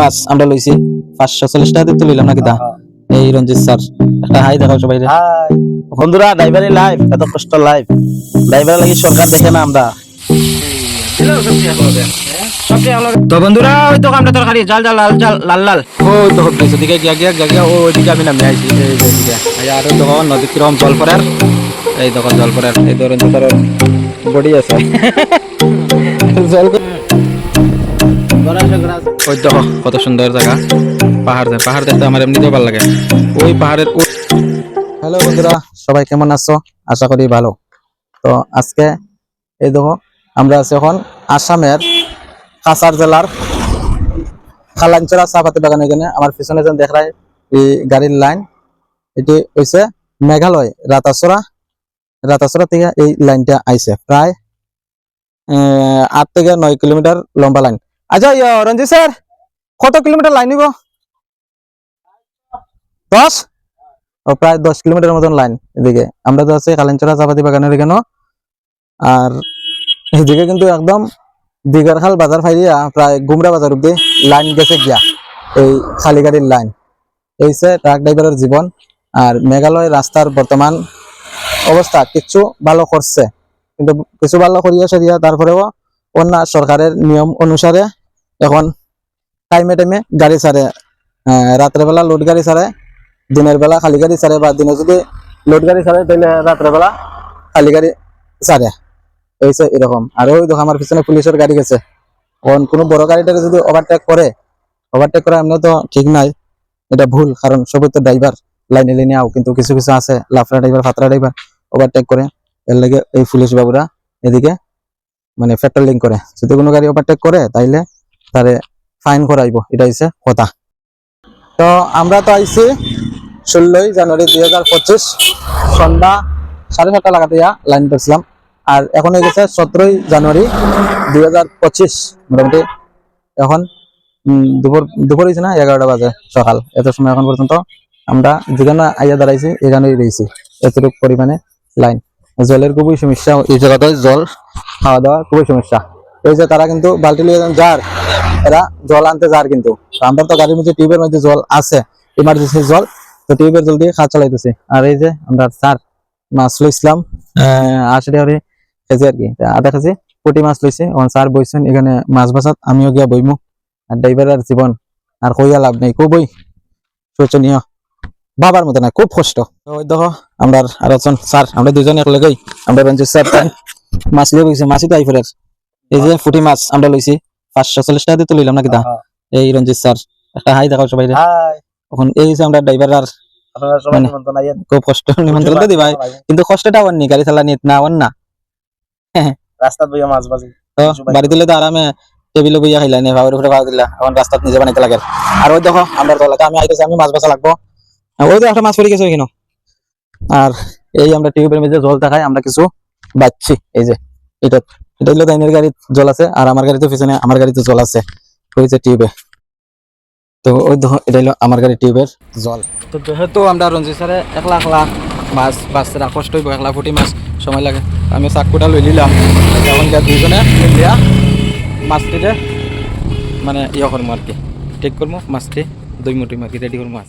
মাছ আমরা লইছি 540 টাকা দিয়ে লইলাম না কিতা। এই রঞ্জিত স্যার একটা হাই দেখাও সবাই রে। হাই বন্ধুরা, ড্রাইভারি লাইফ এত কষ্ট লাইফ, ড্রাইভার লাগি সরকার দেখে না আমরা। তো বন্ধুরা ওই তো আমরা তরকারি জাল জাল লাল জাল লাল লাল ওই তো হচ্ছে দিকে গিয়া গিয়া গিয়া ও ওইদিকে আমি নামে আইছি এই যে দিকে আর ওই দেখো নদী কিরকম জল পড়ার, এই দেখো জল পড়ার এই ধরেন তো তার বডি আছে জল ওই দেখো কত সুন্দর জায়গা, পাহাড় পাহাড় দেখতে আমার এমনিতেও ভালো লাগে ওই পাহাড়ের। হ্যালো বন্ধুরা, সবাই কেমন আছো? আশা করি ভালো। তো আজকে এই দেখো আমরা আছি এখন আসামের কাছাড় জেলার খালাঞ্চরা চাপাতি বাগান। এখানে আমার পিছনে যেন দেখা যায় এই গাড়ির লাইন, এটি হইছে মেঘালয় রাতাচরা থেকে এই লাইনটা আইছে প্রায় 8 থেকে 9 কিলোমিটার লম্বা লাইন। আচ্ছা রঞ্জিত স্যার, কত কিলোমিটার লাইন নিব? 10, প্রায় 10 কিলোমিটার মতন লাইন। এদিকে আমরা তো আছি খালাঞ্চরা চাপাতি বাগানের এখানে, আর এদিকে কিন্তু একদম দিগারখাল বাজার ফাইরিয়া প্রায় গুমরা বাজার অব্দি লাইন গেছে গিয়া এই খালি গাড়ির লাইন। এইছে ট্রাক ড্রাইভারের জীবন। আর মেঘালয় রাস্তার বর্তমান অবস্থা কিছু ভালো করছে, কিন্তু কিছু ভালো করিয়া সারিয়া তারপরেও অন্য সরকারের নিয়ম অনুসারে এখন টাইমে টাইমে গাড়ি ছাড়ে। রাত্রে বেলা লোড গাড়ি ছাড়ে, দিনের বেলা খালি গাড়ি ছাড়ে, বা দিনে যদি লোড গাড়ি ছাড়ে তাহলে রাত্রে বেলা খালি গাড়ি ছাড়ে। এইছে এরকম। আর ওই দেখো আমার পিছনে পুলিশের গাড়ি গেছে। কোনো বড় গাড়িটাকে যদি ওভারটেক করে এমনি তো ঠিক নাই, এটা ভুল, কারণ সবই তো ড্রাইভার লাইনে লাইনে আও, কিন্তু কিছু কিছু আছে লাফড়া ড্রাইভার ফাতরা ড্রাইভার ওভারটেক করে। এর লাগে এই পুলিশ বাবুরা এদিকে মানে পেট্রোলিং করে, যদি কোনো গাড়ি ওভারটেক করে তাইলে তারে ফাইন করাইব, এটা হচ্ছে কথা। তো আমরা তো আইছি 16 জানুয়ারি 2025 সন্ধ্যা 7:30 লাগাতে লাইন পেয়েছিলাম। আর এখন হয়ে গেছে 17 জানুয়ারি 2025 মোটামুটি এখন দুপুর হয়েছে না, 11টা বাজে সকাল। এত সময় এখন পর্যন্ত আমরা যেখানে আইয়া দাঁড়াইছি এখানেই রয়েছি। এতটুকু পরিমাণে লাইন, জলের খুবই সমস্যা এই জায়গাতে, জল খাওয়া দাওয়া খুবই সমস্যা। এই যে তারা কিন্তু বালতি লিয়ে যার, এরা জল আনতে যার, কিন্তু আমরা তো গাড়ির মধ্যে টিউবের মধ্যে জল আছে, ইমার্জেন্সি জল, তো টিউবের জল দিয়ে খাওয়া চালাইতেছি। আর এই যে আমরা স্যার মাছ লইছিলাম 80 টাকা কেজি আর কি, আধা কেজি পুঁটি মাছ লইছে। এখন স্যার বইছেন এখানে মাছ বাসাত, আমিও গিয়া বইমু। আর ড্রাইভারের জীবন আর কইয়া লাভ নেই, খুবই শোচনীয়, বাবার মতো না, খুব কষ্ট। ওই দেখো আমরা আর একজন স্যার, আমরা দুজন এক লগেই আমরা রঞ্জিত স্যার মাছ লিয়ে বইছে, মাছই তো আইফরের। এই যে পুঁটি মাছ আমরা লইছি 540 টাকা দিয়ে লইলাম না কিতা। এই রঞ্জিত স্যার একটা হাই দেখাও সবাই রে। এখন এই যে আমরা ড্রাইভার আর খুব কষ্ট নিমন্ত্রণ তো দিবাই, কিন্তু কষ্টটা অন্য গাড়ি চালানি না অন্য রাস্তা বইয়া মাছ বাজি তো বাড়ি দিলে তো আরামে টেবিলে বইয়া খাইলা নে, ভাবের উপরে ভাব দিলা, এখন রাস্তাত নিজে বানাইতে লাগে। আর ওই দেখো আমরা তো লাগে আমি আইতেছি, আমি মাছ বাছা লাগবো। ওই তো একটা মাছ পড়ে গেছে ওইখানে। আর এই আমরা টিউবের মধ্যে জল দেখাই, আমরা কিছু বাচ্ছি। এই যে এটা হলো তাইনের গাড়ির জল আছে, আর আমার গাড়িতে পিছনে আমার গাড়িতে জল আছে ওই যে টিউবে। তো ওই দেখো এটা হলো আমার গাড়ির টিউবের জল। তো যেহেতু আমরা রঞ্জিত স্যারে একলা মাছ বাচ্চারা কষ্ট হইব, একলা ফুটি মাছ সময় লাগে, আমি চাকুটা লই নিলাম। এখন দুইজনে মিলিয়া মাছটিতে মানে ইয়ে করবো আর কি, ঠিক করবো মাছটি 2 মুঠি মাছ রেডি করবো। মাছ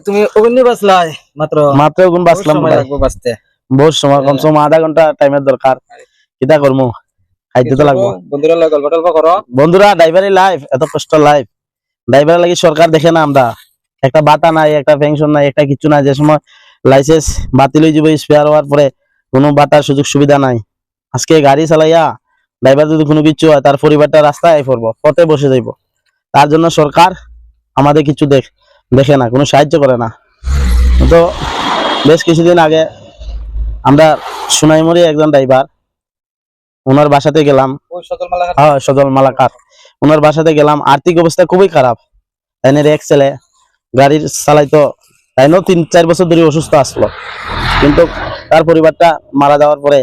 তুমি ওগুন নিয়ে বাঁচলাই মাত্র গুণ বাঁচলাম, সময় লাগবে বাঁচতে, বহুত সময়, কমসে কম আধা ঘন্টা টাইমের দরকার। কিতা করবো, খাইতে তো লাগবো। বন্ধুরা গল্প টল্প করো। বন্ধুরা, ড্রাইভারি লাইফ এত কষ্ট লাইফ, ড্রাইভার লাগি সরকার দেখে না আমরা। একটা বাতা নাই, একটা পেনশন নাই, একটা কিছু নাই। যে সময় লাইসেন্স বাতিল হয়ে যাবে স্পেয়ার হওয়ার পরে কোনো বাতার সুযোগ সুবিধা নাই। আজকে গাড়ি চালাইয়া ড্রাইভার যদি কোনো কিছু হয়, তার পরিবারটা রাস্তায় পড়বো, পথে বসে যাইব। তার জন্য সরকার আমাদের কিছু দেখে না, কোনো সাহায্য করে না। তো বেশ কিছুদিন আগে আমরা সোনাইমুড়ি একজন ড্রাইভার, ওনার বাসাতে গেলাম। হ্যাঁ, সজল মালাকার, ওনার বাসাতে গেলাম। আর্থিক অবস্থা খুবই খারাপ। তাইনের এক ছেলে গাড়ির চালাইতো, তাইনও 3-4 বছর ধরে অসুস্থ আসলো, কিন্তু তার পরিবারটা মারা যাওয়ার পরে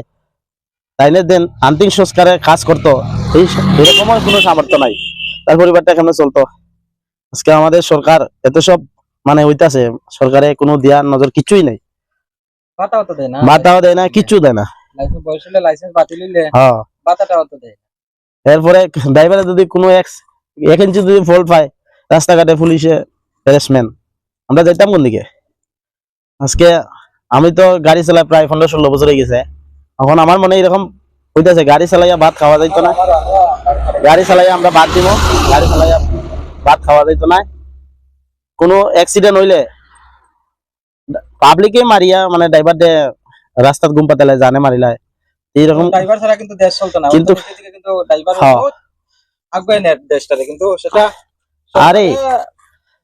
তাইনের দেন আন্তিম সংস্কারে কাজ করতো, এরকম কোনো সামর্থ্য নাই। তার পরিবারটা কেমন চলতো? আজকে আমাদের সরকার এত সব মানে হইতাছে, সরকারে কোনো দেয়ার নজর কিছুই নাই, বাতাও দেয় না, কিছু দেয় না। এরপরে ড্রাইভারে যদি কোনো 1 ইঞ্চি যদি ফল্ট পায়, রাস্তাঘাটে পুলিশে হ্যারাসমেন্ট, আমরা যাইতাম কোন দিকে? আজকে আমি তো গাড়ি চালাই প্রায় 15-16 বছর হয়ে গেছে, এখন আমার মনে এরকম হইতেছে গাড়ি চালাইয়া ভাত খাওয়া যাইতো না, গাড়ি চালাইয়া আমরা ভাত দিব, গাড়ি চালাইয়া ভাত খাওয়া যাইতো না। কোনো অ্যাক্সিডেন্ট হইলে পাবলিকে মারিয়া মানে ড্রাইভার দে রাস্তাত ঘুম পাতালে জানে মারিলায় এইরকম। ড্রাইভার ছাড়া কিন্তু দেশ চলতো না, কিন্তু কিন্তু ড্রাইভার হ্যাঁ। আগুয়ে নেয় দেশটারে, কিন্তু সেটা আরে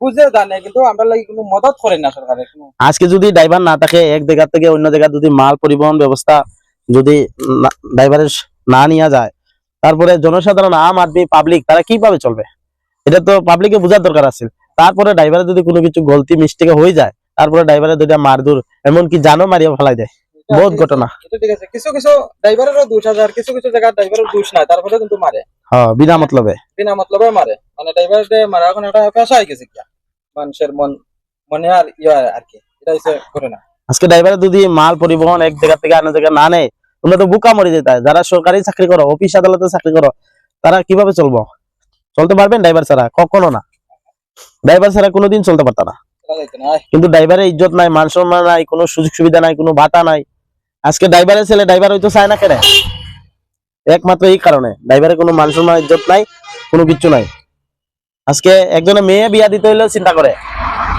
বুঝে জানে, কিন্তু আমরা লাগি কোনো মদত করে না সরকারে কোনো। আজকে যদি ড্রাইভার না থাকে, এক জায়গা থেকে অন্য জায়গা যদি মাল পরিবহন ব্যবস্থা যদি ড্রাইভারের না নিয়ে যায়, তারপরে জনসাধারণ আম আদমি পাবলিক তারা কিভাবে চলবে? এটা তো পাবলিকে বোঝার দরকার আছে। তারপরে ড্রাইভারের যদি কোনো কিছু গলতি মিস্টেক হয়ে যায়, তারপরে ড্রাইভারের দুইটা মারধর, এমনকি জানও মারিয়া ফেলাই দেয়, বহুত ঘটনা। এটা ঠিক আছে, কিছু কিছু ড্রাইভারেরও দোষ আছে, আর কিছু কিছু জায়গা ড্রাইভারের দোষ নাই, তারপরে কিন্তু মারে হ্যাঁ, বিনা মতলবে। বিনা মতলবে মারে, মানে ড্রাইভারদের মারা এখন একটা পেশা হয়ে গেছে, কিয়া মানুষের মনে আর ইয়া আর কি, এটা হচ্ছে করে না। আজকে ড্রাইভার যদি মাল পরিবহন এক জায়গা থেকে অন্য জায়গা না নেয়, তোমরা তো বুকা মরে যেতে। যারা সরকারি চাকরি করো, অফিস আদালতে চাকরি করো, তারা কিভাবে চলবো? চলতে পারবেন ড্রাইভার ছাড়া? কখনো না, ড্রাইভার ছাড়া কোনোদিন চলতে পারত না। এটা যাইতো না। কিন্তু ড্রাইভারের ইজ্জত নাই, মান সম্মান নাই, কোনো সুযোগ সুবিধা নাই, কোনো ভাতা নাই। আজকে ড্রাইভারের ছেলে ড্রাইভার হইতে চায় না কেন? একমাত্র এই কারণে, ড্রাইভারের কোনো মান সম্মান ইজ্জত নাই, কোনো কিচ্ছু নাই। আজকে একজনে মেয়ে বিয়া দিতে হইলেও চিন্তা করে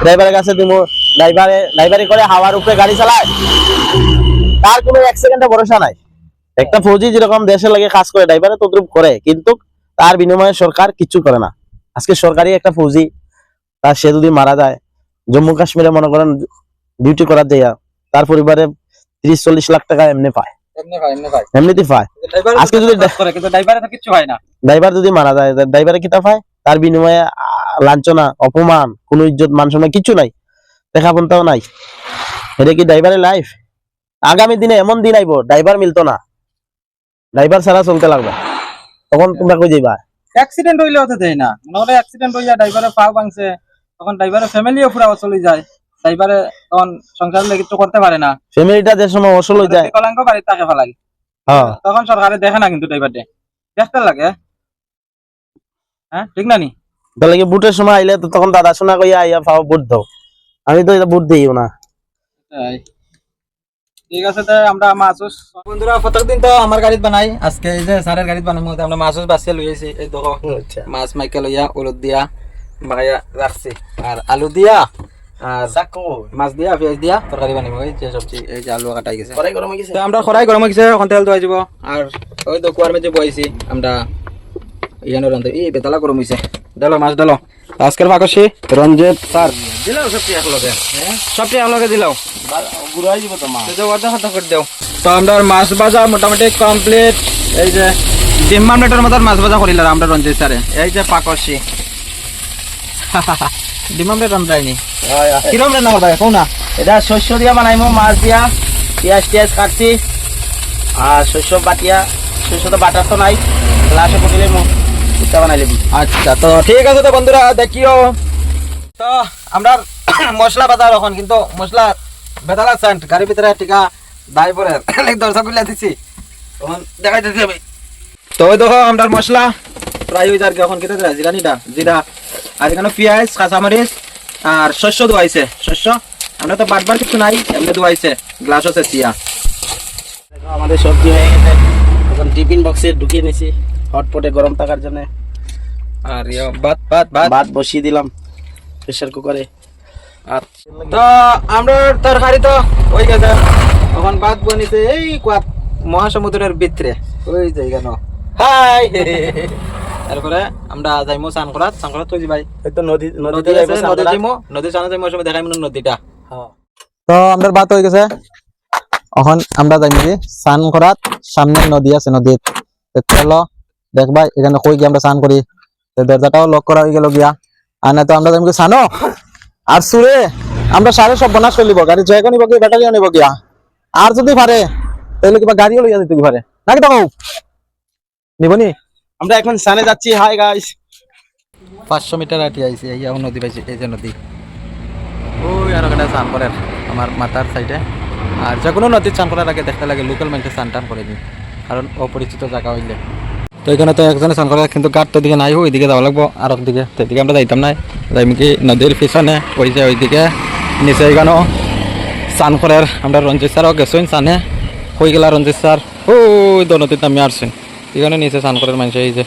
ড্রাইভারের কাছে দিমু, ড্রাইভারি করে হাওয়ার উপরে গাড়ি চালায়, তার কোনো এক সেকেন্ডে ভরসা নাই। একটা ফৌজি যেরকম দেশের লাগে কাজ করে, ড্রাইভারে তদ্রুপ করে, কিন্তু তার বিনিময়ে সরকার কিচ্ছু করে না। আজকে সরকারি একটা ফৌজি, তার সে যদি মারা যায়, জম্মু কাশ্মীরে মনে করেন ডিউটি করার দেয়া, তার পরিবারে 30-40 লাখ টাকা এমনি পায়, এমনিতে পায়। আজকে যদি করে, কিন্তু ড্রাইভারে তো কিছু হয় না। ড্রাইভার যদি মারা যায়, ড্রাইভারে কিতা পায়? তার বিনিময়ে লাঞ্ছনা, অপমান, কোনো ইজ্জত মান সম্মান কিছু নাই, দেখা পন্থাও নাই। এটা কি ড্রাইভারের লাইফ? আগামী দিনে এমন দিন আইব ড্রাইভার মিলতো না, ড্রাইভার ছাড়া চলতে লাগবে, তখন তোমরা কই যাইবা? অ্যাক্সিডেন্ট হইলেও তো দেয় না, নহলে অ্যাক্সিডেন্ট হইয়া ড্রাইভারের পা ভাঙছে, তখন ড্রাইভারের ফ্যামিলিও পুরা চলে যায়, ড্রাইভারে তখন সংসার লেগে কিছু করতে পারে না, ফ্যামিলিটা যে সময় অসল হয়ে যায়, বিকলাঙ্গ বাড়িতে তাকে ফেলাই, হ্যাঁ, তখন সরকারে দেখে না, কিন্তু ড্রাইভারটা দেখতে লাগে। হ্যাঁ, ঠিক না নি? তাহলে কি বুটের সময় আইলে তো তখন দাদা শোনা কইয়া আইয়া পাও বুট দাও, আমি তো এটা বুট দিইও না। এই, ঠিক আছে, তো আমরা মাসুস বন্ধুরা প্রত্যেকদিন তো আমার গাড়িত বানাই, আজকে এই যে স্যারের গাড়িত বানাই, মধ্যে আমরা মাসুস বাসিয়া লই আইছি, এই দেখো মাছ মাইকা লইয়া হলুদ দিয়া বাগাইয়া রাখছি, আর আলু দিয়া আর মাছ দিয়া পেঁয়াজ দিয়া তরকারি বানিব, এই যে সবজি, এই যে আলু কাটাই গেছে, কড়াই গরম হয়ে গেছে, তো আমরা খরাই গরম হয়ে গেছে, এখন তেল ধোয়া যাব, আর ওই তো কুয়ার মধ্যে বইছি আমরা, ইয়ানো রান্ধে এই বেতালা গরম হইছে, ডালো মাছ ডালো, আজকের পাকসি রঞ্জিত স্যার দিলাও সবটি একলগে, সবটি একলগে দিলাও, গুড়াই দিব তো মা, তো ওটা হাতে করে দাও। তো আমরা মাছ ভাজা মোটামুটি কমপ্লিট, এই যে ডিম মামলেটের মতো মাছ ভাজা করিলাম আমরা রঞ্জিত স্যারে, এই যে পাকসি ডিম মামলেট রান্ধাইনি, কিরম রান্না করবা কোন না? এটা শস্য দিয়া বানাইমো, মাছ দিয়া পেঁয়াজ টিয়াজ কাটছি, আর শস্য বাটিয়া, শস্য তো বাটার তো নাই, গ্লাসে পকিলে মুখটা বানাই লিবি। আচ্ছা, তো ঠিক আছে তো বন্ধুরা দেখিও, তো আমরা মশলা বাজার এখন, কিন্তু মশলা বেতালা সেন্ট গাড়ির ভিতরে টিকা দাই পরে দরজা খুলে দিছি, তখন দেখাই দিতে হবে। তো ওই দেখো আমরা মশলা প্রায় হয়ে যার এখন কেটে দেয় জিরানিটা, জিরা, আর এখানে পেঁয়াজ, কাঁচামরিচ, আর শস্য ধোয়াইছে, শস্য আমরা তো বাটবার কিছু নাই, এমনি ধোয়াইছে, গ্লাস আছে চিয়া। দেখো আমাদের সবজি হয়ে গেছে, এখন টিফিন বক্সে ঢুকিয়ে নিছি হটপটে গরম থাকার জন্য, আর ভাত ভাত ভাত ভাত বসিয়ে দিলাম প্রেসার কুকারে। তো আমরা তরকারি তো হয়ে গেছে, এখন ভাত বনিছে এই কুয়া মহাসমুদ্রের ভিতরে, ওই জায়গা ন হাই তারপরে আমরা যাইমো স্নান করাত, স্নান করাত তুই ভাই তো নদী নদী আছে, নদী যাইমো, নদী স্নান যাইমো, সময় দেখাইমো নদীটা। তো আমাদের ভাত হয়ে গেছে, এখন আমরা যাইম কি স্নান করাত, সামনে নদী আছে, নদীর চলো দেখবা এখানে কই গিয়ে আমরা স্নান করি, দরজাটাও লক করা হয়ে গেল গিয়া, আর না তো আমরা যাইম কি স্নানো, আর সুরে আমরা সারে সব বনাস চলিব, গাড়ি জয়গা নিব কি ব্যাটারিও নিব গিয়া, আর যদি পারে তাহলে কিবা গাড়িও লইয়া দিতে পারে নাকি, তো নিবনি। আমরা এখন সানে যাচ্ছি। হাই গাইস, 500 মিটার আটি আইছি, এই নদী পাইছি, এই যে নদী, ওই আর ওখানে স্নান করার আমার মাথার সাইডে, আর যে কোনো নদীর স্নান করার আগে দেখতে লাগে লোকাল মানুষের স্নান টান করে নি, কারণ অপরিচিত জায়গা হইলে তো এখানে তো একজনে স্নান করে কিন্তু গাট তো দিকে নাই ওইদিকে যাওয়া লাগবো আর একদিকে তো এদিকে আমরা যাইতাম না যাইম কি নদীর পিছনে ওই যে ওইদিকে নিচে এখানেও স্নান করার আমরা রঞ্জিত স্যারও গেছেন স্নানে হয়ে গেলা রঞ্জিত স্যার ওই নদীতে নামি আসছেন এখানে নিচে স্নান করার মানুষ এই যে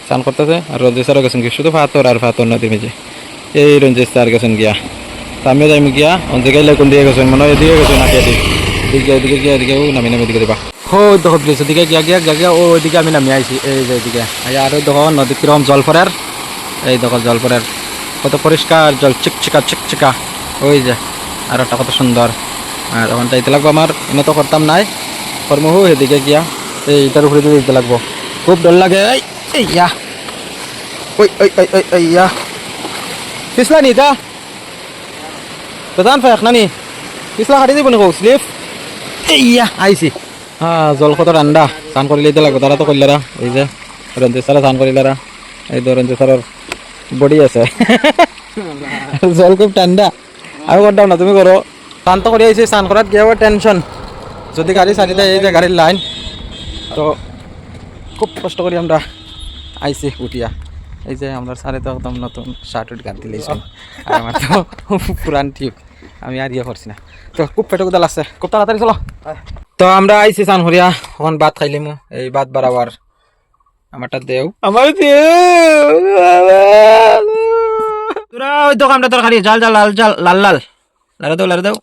স্নান করতেছে আর রঞ্জিত স্যারও গেছেন কি শুধু ফাতর আর ফাতর নদী মেঝে এই রঞ্জিত স্যার গেছেন গিয়া তা আমিও যাইম গিয়া অঞ্চে গাইলে কোন দিকে গেছেন মনে হয় এদিকে গেছেন নাকি এদিকে এদিকে গিয়া এদিকে নামি নামি এদিকে দিবা হো দেখো ব্রিজ ওদিকে গিয়া গিয়া গিয়া গিয়া ওইদিকে আমি নামি আইছি এই যে এদিকে আর ওই দেখো নদী কিরকম জল পড়ার এই দেখো জল পড়ার কত পরিষ্কার জল চিকচিকা চিকচিকা ওই যে আর ওটা কত সুন্দর আর ওখান যাইতে লাগবো আমার এনে তো করতাম নাই কর্ম হো এদিকে গিয়া এইটার উপরে দিয়ে দিতে লাগবো খুব ডর লাগে এই ইয়া ওই ওই ওই ওই ওই ইয়া পিছলা নি তা প্রধান ফায়াক নানি পিছলা কাটি দিব নাকি স্লিপ এই ইয়া আইছি হ্যাঁ জল কত ঠান্ডা স্নান করে লইতে লাগবো তারা তো করলারা এই যে রঞ্জিত স্যারা স্নান করিলারা এই তো রঞ্জিত স্যারের বডি আছে জল খুব ঠান্ডা আমি করতাম না তুমি করো স্নান তো করে আইছি স্নান করার গিয়ে টেনশন যদি গাড়ি ছাড়ি দেয় এই যে গাড়ির লাইন তো খুব কষ্ট করি আমরা আইছি উঠিয়া এই যে আমরা সারে তো একদম নতুন শার্ট উঠ গান দিলেছেন আর আমার তো পুরান টিপ আমি আর ইয়ে করছি না তো খুব পেটে কোদাল আছে খুব তাড়াতাড়ি চলো তো আমরা আইছি চান করিয়া এখন ভাত খাইলিমু এই ভাত বাড়াবার আমারটা দেও আমার দেও তোরা ওই দেখো আমরা তরকারি জাল জাল লাল জাল লাল লাল লাল দাও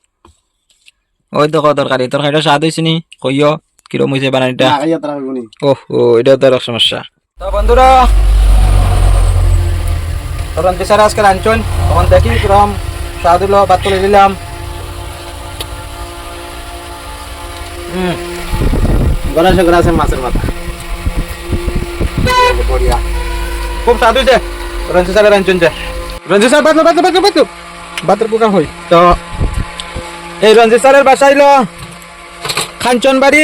ওই দেখো তরকারিটা স্বাদ হয়েছে নি কইও কিরম হয়েছে বানানিটা ওহ ও এটা তো সমস্যা তো বন্ধুরা তখন বিচারা আজকে রাঞ্চন তখন দেখি কিরম স্বাদ হলো ভাত তুলে দিলাম গড়া আছে মাছের মাথা বড়িয়া খুব স্বাদ হয়েছে রঞ্জিত স্যারের রাঞ্চন যে রঞ্জিত স্যার বাতের প্রোগ্রাম হই তো এই রঞ্জিত স্যারের বাসা হইলো খানচন বাড়ি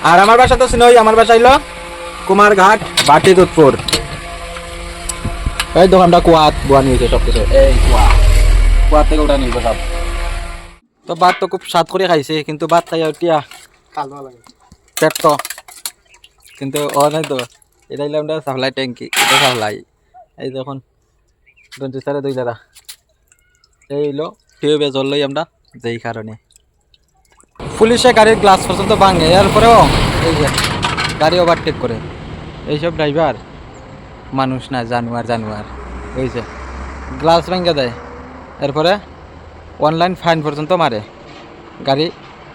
আর আমার বাসা তো সিনই আমার বাসা হইলো কুমারঘাট বাটি দুধপুর এই দোকানটা কুয়াত বুয়া নিয়েছে সব কিছু এই কুয়াত থেকে ওটা নিয়েছে সব তো ভাত তো খুব স্বাদ করে খাইছে কিন্তু ভাত খাই উঠিয়া পেট তো কিন্তু ও নাই তো এটা হইলে আমরা সাপ্লাই ট্যাঙ্কি এটা সাপ্লাই এই যখন রঞ্জিত স্যারে দুই দাদা এই হইলো টিউবে জল লই আমরা যেই কারণে পুলিশে গাড়ির গ্লাস পর্যন্ত ভাঙে এরপরেও এই যে গাড়ি ওভারটেক করে এইসব ড্রাইভার মানুষ না জানুয়ার হয়েছে গ্লাস ভেঙে দেয় এরপরে অনলাইন ফাইন পর্যন্ত মারে গাড়ি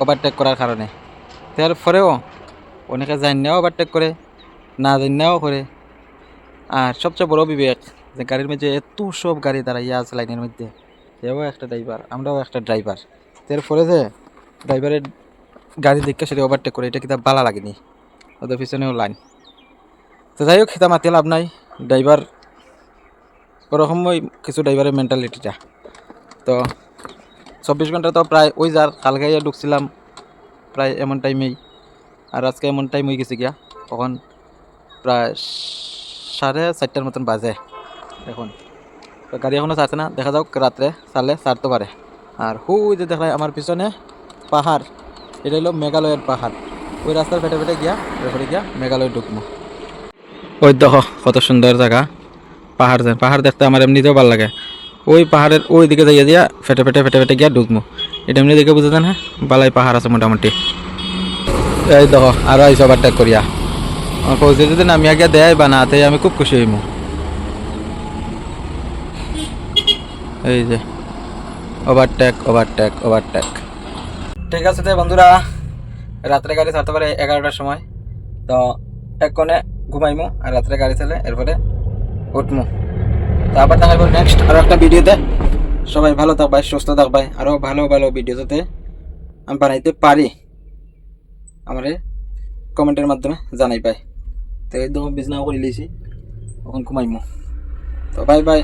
ওভারটেক করার কারণে তারপরেও অনেকে জানিয়েও ওভারটেক করে না জানিয়েও করে আর সবচেয়ে বড় বিবেক যে গাড়ির মধ্যে এত সব গাড়ি দাঁড়াইয়া আছে লাইনের মধ্যে এও একটা ড্রাইভার আমরাও একটা ড্রাইভার তারপরে যে ড্রাইভারের গাড়ি দেখে সেটা ওভারটেক করে এটা কিতাব ভালো লাগেনি ওদের পিছনেও লাইন তো যাই হোক এটা মাতিয়ে লাভ নাই ড্রাইভার ওরকমই কিছু ড্রাইভারের মেন্টালিটিটা তো 24 ঘন্টা তো প্রায় ওই যার কালকে ঢুকছিলাম প্রায় এমন টাইমেই আর আজকে এমন টাইম হয়ে গেছে গিয়া তখন প্রায় 4:30 মতন বাজে এখন তো গাড়ি এখনও ছাড়ছে না দেখা যাক রাত্রে চালে ছাড়তে পারে আর যে দেখা আমার পিছনে পাহাড় এটা হলো মেঘালয়ের পাহাড় ওই রাস্তার ফেটে গিয়া এরপরে গিয়া মেঘালয় ঢুকবো ওই দেখো কত সুন্দর জায়গা পাহাড় দেখতে আমার এমনিতেও ভালো লাগে ওই পাহাড়ের ওই দিকে যাইয়া দিয়া ফেটে গিয়া ঢুকবো এটা এমনি দেখে বুঝে হ্যাঁ বালাই পাহাড় আছে মোটামুটি এই দেখো আরো আইসো ওভারটেক করিয়া আমার পৌঁছে যদি নামিয়া গিয়া দেয় বা না তাই আমি খুব খুশি হইমু এই যে ওভারটেক ঠিক আছে তো বন্ধুরা রাত্রে গাড়ি ছাড়তে পারে 11টার সময় তো এক কোণে ঘুমাইমু আর রাত্রে গাড়ি চালে এরপরে উঠমু তো আবার দেখা যাবে নেক্সট আরো একটা ভিডিওতে সবাই ভালো থাকবাই সুস্থ থাকবাই আরো ভালো ভিডিও যাতে আমি বানাইতে পারি আমার কমেন্টের মাধ্যমে জানাই পাই তো একদম বিছনাও করে লিয়েছি এখন ঘুমাইমু তো বাই